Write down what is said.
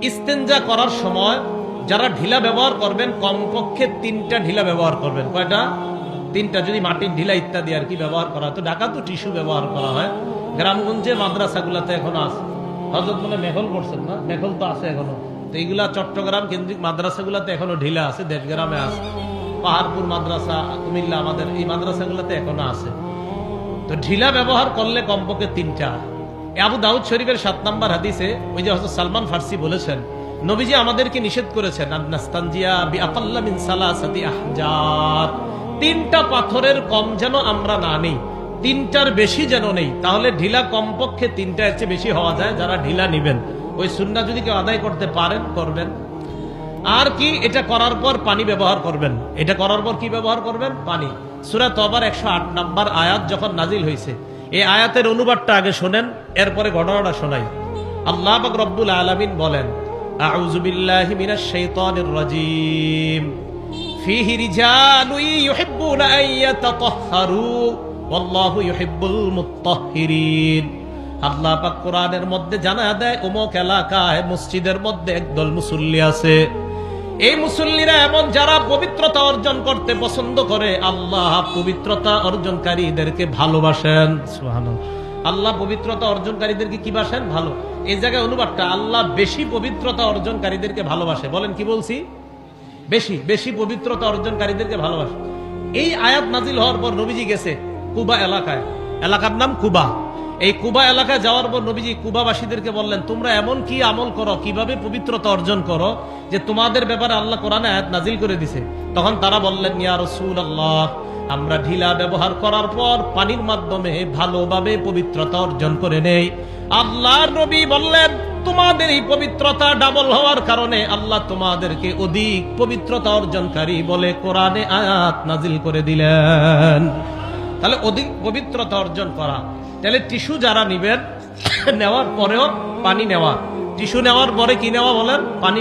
ইস্তেঞ্জা করার সময় যারা ঢিলা ব্যবহার করবেন কমপক্ষে 3টা ঢিলা ব্যবহার করবেন। কয়টা? 3টা। যদি মাটির ঢিলা ইত্যাদি আর কি ব্যবহার করা হয়, তো ঢাকা তো টিস্যু ব্যবহার করা হয়। গ্রামগঞ্জে মাদ্রাসাগুলাতে এখনো আছে। হযরত মনে মেঘল করছেন না? মেঘল তো আছে এখনো। তো এইগুলা চট্টগ্রাম কেন্দ্রিক মাদ্রাসাগুলাতে এখনো ঢিলা আছে, দেশগ্রামে আছে, পাহাড়পুর মাদ্রাসা, কুমিল্লা, আমাদের এই মাদ্রাসাগুলাতে এখনো আছে। তো ঢিলা ব্যবহার করলে কমপক্ষে 3টা। আবু দাউদ শরীফের 7 নম্বর হাদিসে ওই যে হযরত সালমান ফার্সি বলেছেন, নবীজি আমাদেরকে নিষেধ করেছেন আন্নাস্তানজিয়া বিআকাল্লা মিন সালাসাতি আহজার, 3টা পাথরের কম যেন আমরা না নেই, 3টার বেশি যেন নেই। তাহলে ঢিলা কমপক্ষে 3টা, এর চেয়ে বেশি হওয়া যায়। যারা ঢিলা নিবেন ওই সুন্নাহ যদি কেউ আদায় করতে পারেন করবেন। আর কি, এটা করার পর পানি ব্যবহার করবেন। এটা করার পর কি ব্যবহার করবেন? পানি। সূরা তওবার 108 নম্বর আয়াত যখন নাজিল হয়েছে, এই আয়াতের অনুবাদটা আগে শোনেন, এরপরে ঘটনাটা শোনাই। আল্লাহ পাক রব্বুল আলামিন বলেন, আউযু বিল্লাহি মিনাশ শাইতানির রাজীম, ফীহি রিজালুন ইউহিব্বুনা আন ইয়াতাতাহহারু ওয়াল্লাহু ইউহিব্বুল মুত্তাহহিরিন। আল্লাহ পাক কোরআনের মধ্যে জানায়া দেয়, অমুক এলাকায় মসজিদের মধ্যে একদল মুসল্লি আছে। এই মুসল্লিরা এমন যারা পবিত্রতা অর্জন করতে পছন্দ করে। আল্লাহ পবিত্রতা অর্জনকারীদেরকে ভালোবাসেন। সুবহানাল্লাহ। আল্লাহ পবিত্রতা অর্জনকারীদেরকে কি বাসেন? ভালো। এই জায়গায় অনুবাদটা, আল্লাহ বেশি পবিত্রতা অর্জনকারীদেরকে ভালোবাসে। বলেন কি বলছি? বেশি বেশি পবিত্রতা অর্জনকারীদেরকে ভালোবাসে। এই আয়াত নাজিল হওয়ার পর নবীজি গেছে কুবা এলাকায়, এলাকার নাম কুবা। এই কুবা এলাকায় যাওয়ার পর নবীজি কুবাবাসীদেরকে বললেন, তোমরা এমন কি আমল করো, কিভাবে পবিত্রতা অর্জন করো যে তোমাদের ব্যাপারে আল্লাহ কোরআনে আয়াত নাজিল করে দিছে। তখন তারা বললেন, ইয়া রাসূলুল্লাহ, আমরা ঢিলা ব্যবহার করার পর পানির মাধ্যমে ভালোভাবে পবিত্রতা অর্জন করে নেই। আল্লাহর নবী বললেন, তোমাদের এই পবিত্রতা ডাবল হওয়ার কারণে আল্লাহ তোমাদেরকে অধিক পবিত্রতা অর্জনকারী বলে কোরআনে আয়াত নাজিল করে দিলেন। তাহলে অধিক পবিত্রতা অর্জন করা। তাহলে টিস্যু যারা নিবেন, নেওয়ার পরেও পানি নেওয়া। টিস্যু নেওয়ার পরে কি নেওয়া বলেন? পানি।